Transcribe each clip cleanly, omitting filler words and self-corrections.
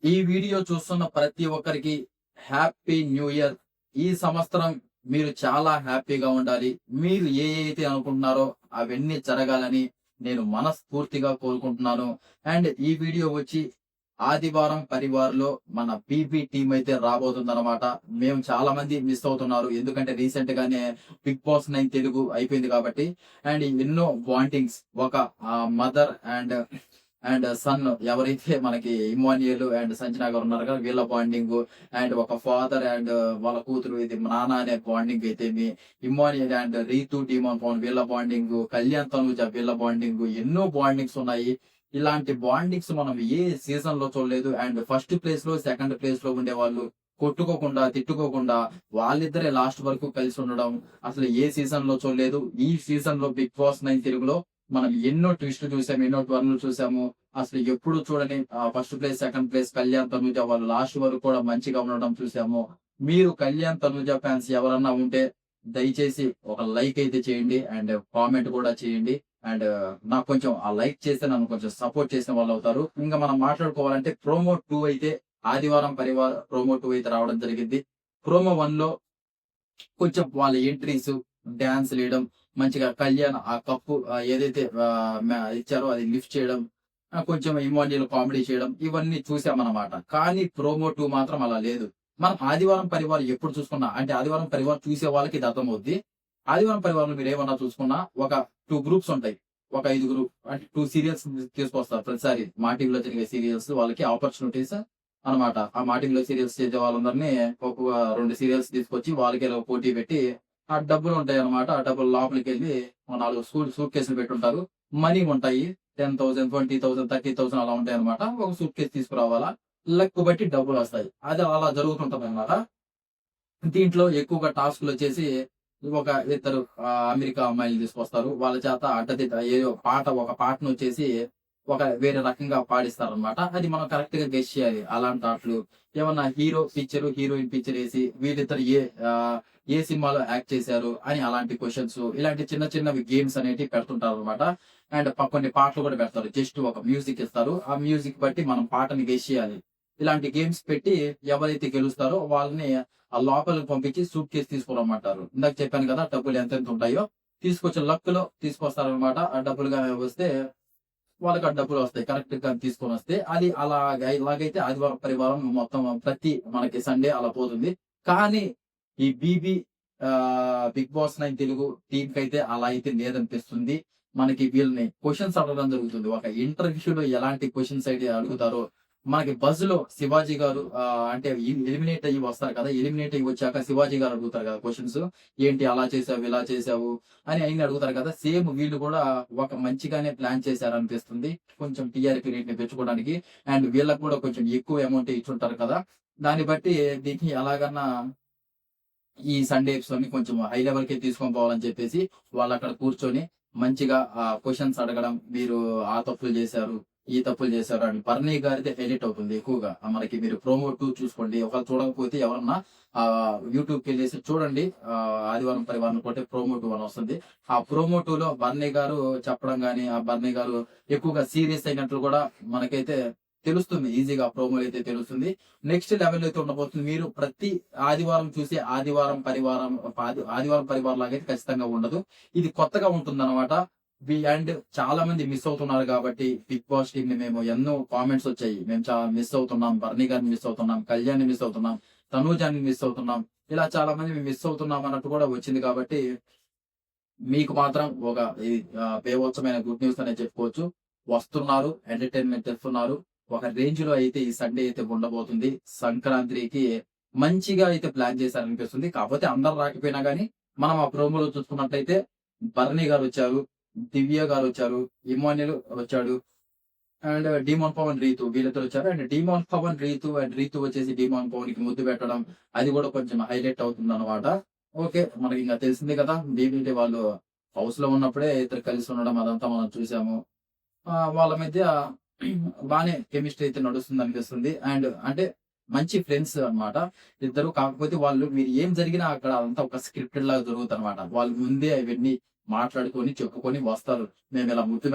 ఈ వీడియో చూస్తున్న ప్రతి ఒక్కరికి హ్యాపీ న్యూ ఇయర్. ఈ సంవత్సరం మీరు చాలా హ్యాపీగా ఉండాలి. మీరు ఏయైతే అనుకుంటున్నారో అవన్నీ జరగాలని నేను మనస్ఫూర్తిగా కోరుకుంటున్నాను. అండ్ ఈ వీడియో వచ్చి ఆదివారం పరివార్‌లో మన బీబీ టీమ్ అయితే రాబోతుందన్నమాట. మేము చాలా మంది మిస్ అవుతున్నారు. ఎందుకంటే రీసెంట్ గానే 'బిగ్ బాస్ 9' తెలుగు అయిపోయింది కాబట్టి. అండ్ ఎన్నో బాండింగ్స్ ఒక మదర్ అండ్ సన్ ఎవరైతే మనకి ఇమ్మాన్యుయల్ అండ్ సంజన గారు ఉన్నారు కదా! వీళ్ళ బాండింగు అండ్ ఒక ఫాదర్ అండ్ వాళ్ళ కూతురు ఇది నాన్న అనే బాండింగ్ అయితేమి, Emmanuel and Ritu, demon Pavan వీళ్ళ బాండింగు, కళ్యాణ్ తనూజ వీళ్ళ బాండింగు ఎన్నో బాండింగ్స్ ఉన్నాయి. ఇలాంటి బాండింగ్స్ మనం ఏ సీజన్‌లో చూడలేదు. అండ్ ఫస్ట్ ప్లేస్‌లో, సెకండ్ ప్లేస్‌లో ఉండేవాళ్ళు కొట్టుకోకుండా, తిట్టుకోకుండా వాళ్ళిద్దరే లాస్ట్ వరకు కలిసి ఉండడం అసలు ఏ సీజన్‌లో చూడలేదు. ఈ సీజన్‌లో 'బిగ్ బాస్ 9' తెలుగులో మనం ఎన్నో ట్విస్ట్‌లు చూసాము. ఎన్నో టర్న్‌లు చూసాము. అసలు ఎప్పుడు చూడని first place, second place Kalyan, Tanuja వాళ్ళు లాస్ట్ వరకు కూడా మంచిగా ఉండడం చూసాము. మీరు కళ్యాణ్, తనూజ ఫ్యాన్స్ ఎవరన్నా ఉంటే దయచేసి ఒక లైక్ అయితే చేయండి. అండ్ కామెంట్ కూడా చేయండి. అండ్ నాకు కొంచెం ఆ లైక్ చేస్తే నన్ను కొంచెం సపోర్ట్ చేసిన వాళ్ళవుతారు. ఇంక మనం మాట్లాడుకోవాలంటే ప్రోమో 2 అయితే ఆదివారం పరివార్ ప్రోమో 2 అయితే రావడం జరిగింది. ప్రోమో 1లో కొంచెం వాళ్ళ ఎంట్రీసు, డాన్స్‌లేయడం, మంచిగా కళ్యాణ్ ఆ కప్పు ఏదైతే ఇచ్చారో అది లిఫ్ట్ చేయడం, కొంచెం ఇమ్మోజియల్ కామెడీ చేయడం ఇవన్నీ చూసామన్నమాట. కానీ ప్రోమో 2 మాత్రం అలా లేదు. మనం ఆదివారం పరివార్ ఎప్పుడు చూసుకున్నా అంటే ఆదివారం పరివార్ చూసే వాళ్ళకి ఇది అర్థమవుద్ది. ఆదివారం పరివార్‌లో మీరేమన్నా చూసుకున్నా ఒక 2 గ్రూప్స్ ఉంటాయి. ఒక ఐదుగురు అంటే 2 సీరియల్స్ తీసుకొస్తారు ప్రతిసారి. మా టీవీలో జరిగే సీరియల్స్ వాళ్ళకి ఆపర్చునిటీస్ అన్నమాట. ఆ మా టీవీలో సీరియల్స్ చేసే వాళ్ళందరిని ఒక 2 సీరియల్స్ తీసుకొచ్చి వాళ్ళకి ఇలా పోటీ పెట్టి ఆ డబ్బులుంటాయన్నమాట. ఆ డబ్బులు లోపలికెళ్ళి ఓ 4 సూట్ కేసులు పెట్టుంటారు. మనీ ఉంటాయి. 10,000, 20,000, 30,000 అలా ఉంటాయన్నమాట. ఒక సూట్ కేస్ తీసుకురావాలా. లక్ బట్టి డబ్బులొస్తాయి. అది అలా జరుగుతుంటదన్నమాట. దీంట్లో ఎక్కువగా టాస్క్‌లొచ్చేసి ఒక ఇద్దరు అమెరికా అమ్మాయిల్ని తీసుకొస్తారు. వాళ్ళ చేత అడ్డదిడ్డ ఏదో ఒక పాటనొచ్చేసి ఒక వేరే రకంగా పాడిస్తారనమాట. అది మనం కరెక్ట్‌గా గెస్ చేయాలి. అలాంటి ఆటలు. ఏమన్నా హీరో పిక్చరు, హీరోయిన్ పిక్చరేసి వీళ్ళిద్దరు ఏ సినిమాలో యాక్ట్ చేశారు అని అలాంటి క్వెషన్స్ ఇలాంటి చిన్న చిన్నవి గేమ్స్ అనేటివి పెడుతుంటారనమాట. అండ్ కొన్ని పాటలు కూడా పెడతారు. జస్ట్ ఒక మ్యూజిక్ ఇస్తారు. ఆ మ్యూజిక్ బట్టి మనం పాటని గెస్ చేయాలి. ఇలాంటి గేమ్స్ పెట్టి ఎవరైతే గెలుస్తారో వాళ్ళని ఆ లోపలికి పంపించి సూట్ కేస్ తీసుకురమ్మంటారు. ఇందాక చెప్పాను కదా! డబ్బులు ఎంతెంత ఉంటాయో తీసుకొచ్చి లక్‌లో తీసుకొస్తారనమాట. ఆ డబ్బులు గాని వస్తే వాళ్ళకి ఆ డబ్బులొస్తాయి. కరెక్ట్‌గా తీసుకొనొస్తే అది ఇలాగైతే ఆదివారం, పరివారం మొత్తం ప్రతి మనకి సండే అలా పోతుంది. కానీ ఈ 'బిగ్ బాస్ 9' తెలుగు టీమ్‌కైతే అలా అయితే లేదనిపిస్తుంది. మనకి వీళ్ళని క్వెషన్స్ అడగడం జరుగుతుంది. ఒక ఇంటర్వ్యూలో ఎలాంటి క్వెషన్స్ అయితే అడుగుతారో మనకి 'బజ్‌లో' శివాజీ గారు అంటే ఎలిమినేట్ అయ్యి వస్తారు కదా! ఎలిమినేట్ అయ్యి వచ్చాక శివాజీ గారు అడుగుతారు కదా! క్వెషన్స్. ఏంటి అలా చేసావు, ఇలా చేసావు అని అయన్నీ అడుగుతారు కదా! సేమ్ వీళ్ళు కూడా ఒక మంచిగానే ప్లాన్ చేశారనిపిస్తుంది. కొంచెం టీఆర్‌పీ రేట్‌ని పెంచుకోవడానికి. అండ్ వీళ్ళకి కూడా కొంచెం ఎక్కువ అమౌంటే ఇచ్చుంటారు కదా! దాన్ని బట్టి దీన్ని ఎలాగన్నా ఈ సండే ఎపిసోడ్‌ని కొంచెం హై లెవెల్‌కే తీసుకొని పోవాలని చెప్పేసి వాళ్ళక్కడ కూర్చొని మంచిగా క్వెషన్స్ అడగడం. మీరు ఆ తప్పులు చేశారు, ఈ తప్పులు చేశారు అని బర్నీ గారిదే హైలైట్ అవుతుంది ఎక్కువగా. మనకి మీరు ప్రోమో 2 చూసుకోండి. ఒకవేళ చూడకపోతే ఎవరన్నా యూట్యూబ్‌కెళ్ళేసి చూడండి. ఆదివారం పరివారం కొడితే ప్రోమో 2 అని వస్తుంది. ఆ ప్రోమో 2లో బర్నీ గారు చెప్పడం గాని, ఆ బర్నీ గారు ఎక్కువగా సీరియస్ అయినట్లు కూడా మనకైతే తెలుస్తుంది. ఈజీగా ప్రోమోలో అయితే తెలుస్తుంది. నెక్స్ట్ లెవెల్ అయితే ఉండబోతుంది. మీరు ప్రతి ఆదివారం చూసే ఆదివారం పరివార్ లాగైతే ఖచ్చితంగా ఉండదు. ఇది కొత్తగా ఉంటుందన్నమాట. అండ్ చాలా మంది మిస్ అవుతున్నారు కాబట్టి 'బిగ్ బాస్' టీమ్‌ని మేము ఎన్నో కామెంట్స్ వచ్చాయి. మేము చాలా మిస్ అవుతున్నాం. బర్నీ గారిని మిస్ అవుతున్నాం. కళ్యాణ్‌ని మిస్ అవుతున్నాం. తనూజాని మిస్ అవుతున్నాం. ఇలా చాలా మంది మేము మిస్ అవుతున్నాం అన్నట్టు కూడా వచ్చింది కాబట్టి మీకు మాత్రం ఒక ఇది బీభత్సమైన గుడ్ న్యూస్ అనే చెప్పుకోవచ్చు. వస్తున్నారు. ఎంటర్‌టైన్‌మెంట్ ఇస్తున్నారు. ఒక రేంజ్‌లో అయితే ఈ సండే అయితే ఉండబోతుంది. సంక్రాంతికి మంచిగా అయితే ప్లాన్ చేశారనిపిస్తుంది. కాకపోతే అందరూ రాకపోయినా గాని, మనం ఆ ప్రోమోలో చూసుకున్నట్లయితే భరణి గారొచ్చారు, దివ్య గారొచ్చారు, ఇమ్మాన్యుల్ వచ్చాడు. అండ్ 'డీమోన్ పవన్', 'రీతు' వీళ్ళిద్దరొచ్చారు. And 'demon Pavan', 'Ritu' and 'Ritu' వచ్చేసి 'డీమోన్ పవన్‌కి' ముద్దు పెట్టడం అది కూడా కొంచెం హైలైట్ అవుతుందన్నమాట. ఓకే. మనకింక తెలిసిందే కదా! బీబీటీ వాళ్ళు హౌస్‌లో ఉన్నప్పుడే ఇద్దరు కలిసి ఉండడం అదంతా మనం చూసాము. వాళ్ళ మధ్య బానే కెమిస్ట్రీ అయితే నడుస్తుందనిపిస్తుంది. అండ్ అంటే మంచి ఫ్రెండ్స్ అన్నమాట. ఇద్దరు కాకపోతే వాళ్ళు మీరు ఏం జరిగినా అక్కడ అదంతా ఒక స్క్రిప్టెడ్ లాగా జరుగుతదన్నమాట. వాళ్ళు ముందే అవన్నీ మాట్లాడుకొని, చెప్పుకొని వస్తారు. మేమిలా ముద్దు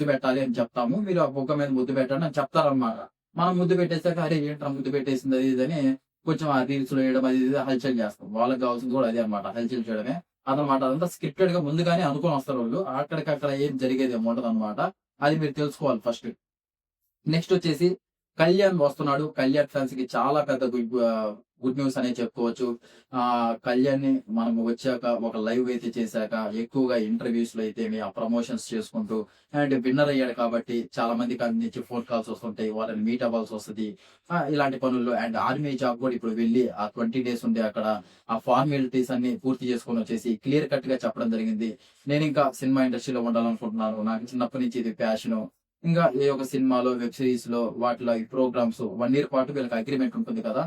పెట్టాలి అని చెప్తాము. మీరు ఆ బుగ్గ మీద ముద్దు పెట్టండి అని చెప్తారన్నమాట. మనం ముద్దు పెట్టేసాక అరే ఏంట్రా ముద్దు పెట్టేసింది అది ఇది అని కొంచెం ఆ రీల్స్ లో వేయడం అది ఇది హల్చల్ చేస్తాం. వాళ్ళకి కావాల్సింది కూడా అదే అనమాట, హల్చల్ చేయడమే అదనమాట. అదంతా స్క్రిప్టెడ్ గా ముందుగానే అనుకోని వస్తారు వాళ్ళు. అక్కడికక్కడ ఏం జరిగేది ఏమి ఉండదనమాట. అది మీరు తెలుసుకోవాలి ఫస్ట్. నెక్స్ట్ వచ్చేసి కళ్యాణ్ వస్తున్నాడు. కళ్యాణ్ ఫ్యాన్స్ కి చాలా పెద్ద గుడ్ న్యూస్ అనే చెప్పుకోవచ్చు. కళ్యాణ్‌ని మనం వచ్చాక ఒక లైవ్ అయితే చేశాక ఎక్కువగా ఇంటర్వ్యూస్ లో అయితే ఆ ప్రమోషన్స్ చేసుకుంటూ అండ్ విన్నర్ అయ్యాడు కాబట్టి చాలా మందికి అన్ని నుంచి ఫోన్ కాల్స్ వస్తుంటాయి. వాళ్ళని మీట్ అవ్వాల్సి వస్తది. ఇలాంటి పనుల్లో అండ్ ఆర్మీ జాబ్ కూడా ఇప్పుడు వెళ్లి ఆ 20 డేస్ ఉండి అక్కడ ఆ ఫార్మాలిటీస్ అన్ని పూర్తి చేసుకొని వచ్చేసి క్లియర్ కట్ గా చెప్పడం జరిగింది. నేను ఇంకా సినిమా ఇండస్ట్రీలో ఉండాలనుకుంటున్నాను. నాకు చిన్నప్పటి నుంచి ఇది ప్యాషను. ఇంకా ఏ ఒక సినిమాలో, వెబ్ సిరీస్ లో వాటిలో ఈ ప్రోగ్రామ్స్ 1 ఇయర్ పాటు వీళ్ళకి అగ్రీమెంట్ ఉంటుంది కదా!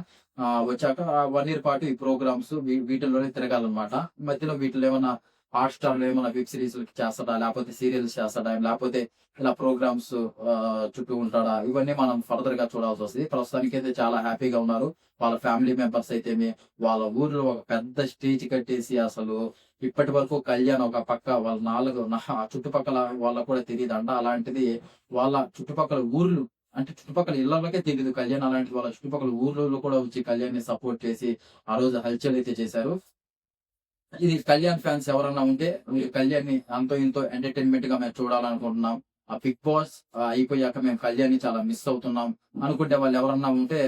వచ్చాక ఆ 1 ఇయర్ పాటు ఈ ప్రోగ్రామ్స్ వీటిల్లోనే తిరగాలన్నమాట. మధ్యలో వీటిలో ఏమన్నా హాట్‌స్టార్‌లో ఏమన్నా వెబ్ సీరీస్‌లకి చేస్తాడా? లేపోతే సీరియల్స్ చేస్తాడా? లేపోతే ఇలా ప్రోగ్రామ్స్ చుట్టూ ఉంటాడా? ఇవన్నీ మనం ఫర్దర్‌గా చూడాల్సొస్తది. ప్రస్తుతానికైతే చాలా హ్యాపీగా ఉన్నారు. వాళ్ళ ఫ్యామిలీ మెంబర్స్ అయితేమి, వాళ్ళ ఊర్లో ఒక పెద్ద స్టేజ్ కట్టేసి అసలు ఇప్పటి వరకు కళ్యాణ్ ఒక పక్క వాళ్ళ చుట్టుపక్కల వాళ్ళకి కూడా తెలీదంట. అలాంటిది వాళ్ళ చుట్టుపక్కల ఊర్లు అంటే చుట్టుపక్కల ఇళ్ళలోకే తెలీదు కళ్యాణ్. అలాంటిది వాళ్ళ చుట్టుపక్కల ఊర్లలో కూడా వచ్చి కళ్యాణ్‌ని సపోర్ట్ చేసి ఆ రోజు హల్చల్ అయితే చేశారు. ఇది కళ్యాణ్ ఫ్యాన్స్ ఎవరన్నా ఉంటే మీరు కళ్యాణ్‌ని అంతో ఇంతో ఎంటర్‌టైన్‌మెంట్‌గా మేము చూడాలనుకుంటున్నాం. ఆ 'బిగ్ బాస్' అయిపోయాక మేము కళ్యాణ్‌ని చాలా మిస్ అవుతున్నాం అనుకునే వాళ్ళు ఎవరన్నా ఉంటే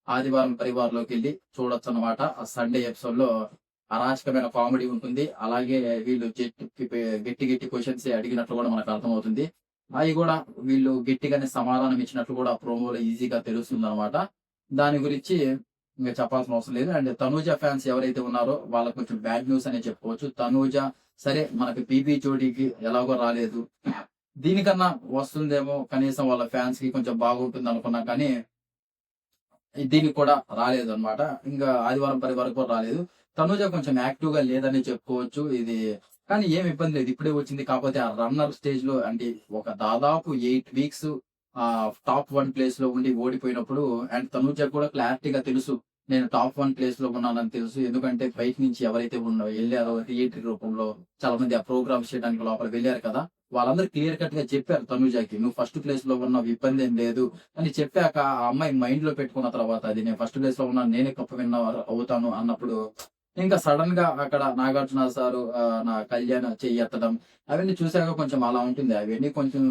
ఆదివారం పరివార్‌లోకెళ్ళి చూడొచ్చన్నమాట. ఆ సండే ఎపిసోడ్‌లో అరాచకమైన కామెడీ ఉంటుంది. అలాగే వీళ్ళు గట్టి గట్టి క్వెషన్సే అడిగినట్లు కూడా మనకు అర్థమవుతుంది. అయి గూడా వీళ్ళు గట్టిగానే సమాధానం ఇచ్చినట్లు కూడా ప్రోమోలో ఈజీగా తెలుస్తుందన్నమాట. దాని గురించి ఇంక చెప్పాల్సిన అవసరం లేదు. అండ్ తనూజ ఫ్యాన్స్ ఎవరైతే ఉన్నారో వాళ్ళకి కొంచెం బ్యాడ్ న్యూస్ అనే చెప్పుకోవచ్చు. తనూజ సరే మనకి 'బీబీ జోడీకి' ఎలాగో రాలేదు. దీనికన్నా వస్తుందేమో కనీసం వాళ్ళ ఫ్యాన్స్‌కి కొంచెం బాగుంటుందనుకున్నా కానీ దీనికి కూడా రాలేదన్నమాట. ఇంగా ఆదివారం పరి వరకు కూడా రాలేదు. తనూజ కొంచెం యాక్టివ్‌గా లేదనే చెప్పుకోవచ్చు. ఇది కానీ ఏమి ఇబ్బంది లేదు. ఇప్పుడే వచ్చింది. కాకపోతే ఆ రన్నర్ స్టేజ్‌లో అంటే ఒక దాదాపు 8 వీక్స్ టాప్ 1 ప్లేస్‌లో ఉండి ఓడిపోయినప్పుడు అండ్ తనూజకి కూడా క్లారిటీగా తెలుసు. నేను టాప్ 1 ప్లేస్‌లో ఉన్నానని తెలుసు. ఎందుకంటే బయట నుంచి ఎవరైతే ఎళ్లారో రీఎంట్రీ రూపంలో చాలా మంది ఆ ప్రోగ్రామ్స్ చేయడానికి లోపల వెళ్లారు కదా! వాళ్ళందరూ క్లియర్ కట్‌గా చెప్పారు తనూజకి. "నువ్వు ఫస్ట్ ప్లేస్‌లో ఉన్నావు. ఇబ్బందేం లేదు." అని చెప్పాక ఆ అమ్మాయి మైండ్‌లో పెట్టుకున్న తర్వాత అది నేను ఫస్ట్ ప్లేస్‌లో ఉన్నాను. నేనే కప్ విన్నర్ అవుతాను అన్నప్పుడు ఇంకా సడెన్‌గా అక్కడ నాగార్జున సారు నా కళ్యాణ్ చెయ్యెత్తడం అవన్నీ చూసాక కొంచెం అలా ఉంటుంది. అవన్నీ కొంచెం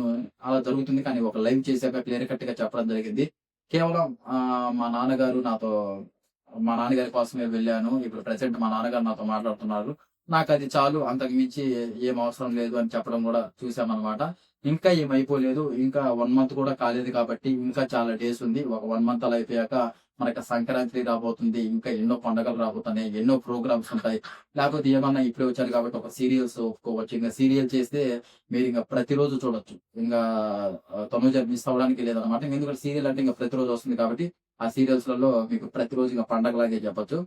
అలా జరుగుతుంది. కానీ ఒక లైవ్ చేసాక క్లియర్ కట్‌గా చెప్పడం జరిగింది. కేవలం మా నాన్నగారి కోసమే వెళ్ళాను. ఇప్పుడు ప్రెజెంట్ మా నాన్నగారు నాతో మాట్లాడుతున్నారు. నాకది చాలు. అంతకు మించి ఏం అవసరం లేదు అని చెప్పడం గూడా చూసామనమాట. ఇంకా ఏమైపోలేదు. ఇంకా 1 మంత్ కూడా కాలేదు కాబట్టి ఇంకా చాలా డేస్ ఉంది. ఒక 1 మంత్ అలా అయిపోయాక మనకి సంక్రాంతి రాబోతుంది. ఇంకా ఎన్నో పండగలు రాబోతున్నాయి. ఎన్నో ప్రోగ్రామ్స్ ఉంటాయి. లేకపోతే ఏమన్నా ఇప్పుడే వచ్చారు కాబట్టి ఒక సీరియల్స్ ఒప్పుకోవచ్చు. ఇంక సీరియల్ చేస్తే మీరింక ప్రతిరోజు చూడొచ్చు. ఇంగా తనుజ మిస్ అవ్వడానికి లేదనమాట. ఎందుకంటే సీరియల్ అంటే ఇంక ప్రతిరోజు వస్తుంది కాబట్టి ఆ సీరియల్స్‌లలో మీకు ప్రతిరోజు ఇంక పండగలాగే చెప్పొచ్చు.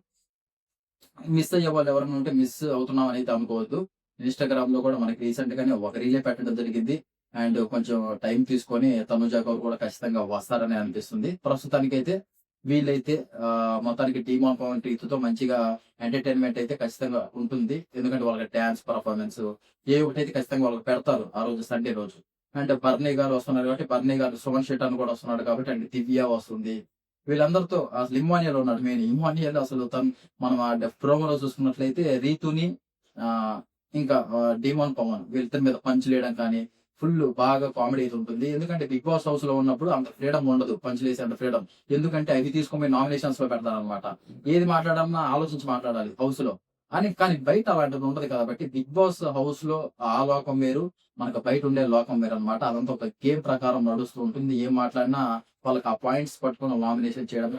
మిస్ అయ్యేవాళ్ళు ఎవరైనా ఉంటే మిస్ అవుతున్నాం అనైతే అనుకోవద్దు. ఇన్‌స్టాగ్రామ్‌లో కూడా మనకి రీసెంట్ గానే ఒక రీలే పెట్టడం జరిగింది. అండ్ కొంచెం టైం తీసుకొని తనుజ గారు కూడా ఖచ్చితంగా వస్తారనే అనిపిస్తుంది. ప్రస్తుతానికైతే వీళ్ళైతే మొత్తానికి 'టీమ్ ఆఫ్ పవన్' రీతుతో మంచిగా ఎంటర్‌టైన్‌మెంట్ అయితే ఖచ్చితంగా ఉంటుంది. ఎందుకంటే వాళ్ళకి డాన్స్ పెర్ఫార్మన్స్ ఏ ఒకటైతే ఖచ్చితంగా వాళ్ళకి పెడతారు. ఆ రోజు సండే రోజు. అండ్ బర్నీ గారు వస్తున్నారు కాబట్టి బర్నీ గారు, సుమన్ శెట్టి అన్న కూడా వస్తున్నాడు కాబట్టి అండ్ దివ్య వస్తుంది. వీళ్ళందరితో అసలు ఇమ్మాన్యుయేల్ ఉన్నాడు మెయిన్. ఇమ్మాన్యుయేల్ అసలు మనం ఆ ప్రోమోలో చూసుకున్నట్లయితే రీతుని ఇంకా డీమాన్ పవన్ వీళ్ళిద్దరి మీద పంచులేయడం కానీ బాగా కామెడీ అయితే ఉంటుంది. ఎందుకంటే 'బిగ్ బాస్' హౌస్‌లో ఉన్నప్పుడు అంత ఫ్రీడమ్ ఉండదు. పంచులేసే అంత ఫ్రీడమ్. ఎందుకంటే అవి తీసుకొని పోయి నామినేషన్స్‌లో పెడతారనమాట. ఏది మాట్లాడాలన్నా ఆలోచించి మాట్లాడాలి హౌస్‌లో. కానీ బయట అలాంటిది ఉండదు కాబట్టి 'బిగ్ బాస్' హౌస్‌లో ఆ లోకం వేరు. మనకు బయట ఉండే లోకం వేరనమాట. అదంతా ఒక గేమ్ ప్రకారం నడుస్తూ ఉంటుంది. ఏం మాట్లాడినా వాళ్ళకి ఆ పాయింట్స్ పట్టుకొని నామినేషన్ చేయడం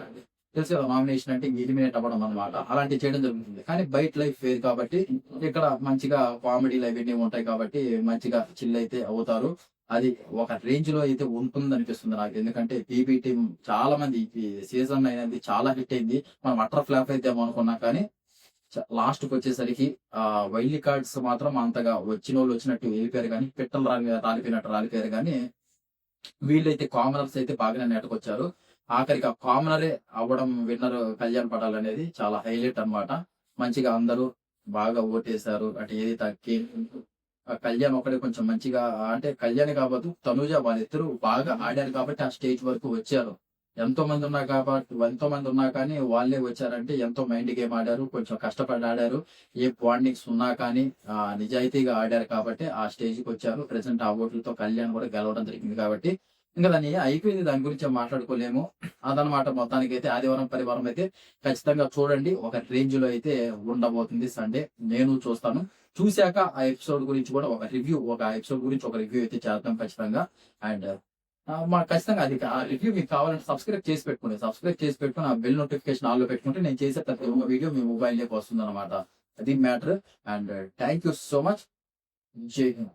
తెలుసు కదా! నామినేషన్ అంటే ఎలిమినేట్ అవ్వడం అన్నమాట. అలాంటివి చేయడం జరుగుతుంది. కానీ బయట లైఫ్ వేరు కాబట్టి ఇక్కడ మంచిగా కామెడీలు అవన్నీ ఉంటాయి కాబట్టి మంచిగా చిల్ అయితే అవుతారు. అది ఒక రేంజ్‌లో అయితే ఉంటుందనిపిస్తుంది నాకు. ఎందుకంటే 'పీబీ టీమ్' చాలా మంది ఈ సీజన్ అనేది చాలా హిట్ అయింది. మనం అట్టర్ ఫ్లాప్ అయిద్దేమో అనుకున్నాం కానీ లాస్ట్‌కొచ్చేసరికి వైల్డ్ కార్డ్స్ మాత్రం అంతగా వచ్చినోళ్ళు వచ్చినట్టు వెళ్ళిపోయారు గానీ, పిట్టలు రాలిపోయినట్టు రాలిపోయారు గానీ వీళ్ళైతే కామనర్స్ అయితే బాగానే నెట్టకొచ్చారు. ఆఖరికి ఆ కామనరే అవ్వడం విన్నర్ కళ్యాణ్ పడాల్ అనేది చాలా హైలైట్ అన్నమాట. మంచిగా అందరూ బాగా ఓటేసారు. అంటే ఏదైతే కళ్యాణ్ ఒకడే కొంచెం మంచిగా అంటే కళ్యాణ్ కావద్దు తనుజ వాళ్ళిద్దరూ బాగా ఆడారు కాబట్టి ఆ స్టేజ్ వరకు వచ్చారు. ఎంతో మంది ఉన్నా కానీ వాళ్ళే వచ్చారంటే ఎంతో మైండ్ గేమ్ ఆడారు. కొంచెం కష్టపడి ఆడారు. ఏ పాయింట్స్ ఉన్నా కానీ నిజాయితీగా ఆడారు కాబట్టి ఆ స్టేజ్‌కి వచ్చారు. ప్రెజెంట్ ఆ ఓట్లతో కళ్యాణ్ కూడా గెలవడం జరిగింది కాబట్టి ఇంక దాన్ని అయిపోయింది. దాని గురించి మాట్లాడుకోలేము. అదనమాట మొత్తానికైతే ఆదివారం, పరివారం అయితే ఖచ్చితంగా చూడండి. ఒక రేంజ్‌లో అయితే ఉండబోతుంది సండే. నేను చూస్తాను. చూసాక ఆ ఎపిసోడ్ గురించి కూడా ఒక ఎపిసోడ్ గురించి ఒక రివ్యూ అయితే చేద్దాం ఖచ్చితంగా. అండ్ మాకు ఖచ్చితంగా అది ఆ రివ్యూ మీకు కావాలంటే సబ్స్క్రైబ్ చేసి పెట్టుకోండి. సబ్స్క్రైబ్ చేసి పెట్టుకొని ఆ బెల్ నోటిఫికేషన్ ఆల్‌లో పెట్టుకుంటే నేను చేసే ప్రతి ఒక్క వీడియో మీ మొబైల్‌లోకి వస్తుందన్నమాట. అది matter. And thank you so much. జై హింద్.